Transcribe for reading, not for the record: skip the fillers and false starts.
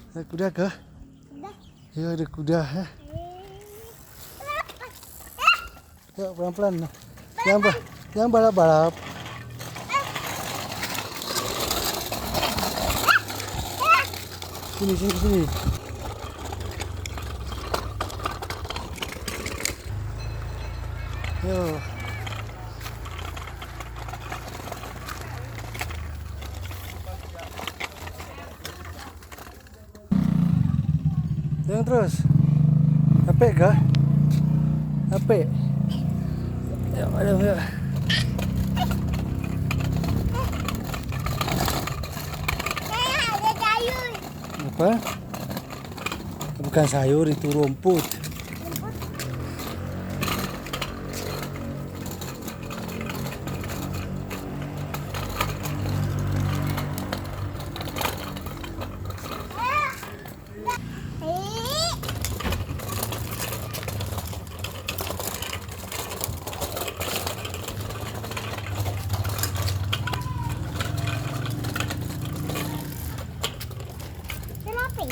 Ada kuda ke? Ya, ada kuda. Ya, pelan-pelan. Jangan balap-balap. Sini. Yo. Jangan terus. Apik kah? Apik. Ya, ada. Apa? Bukan sayur, itu rumput. Kenapa?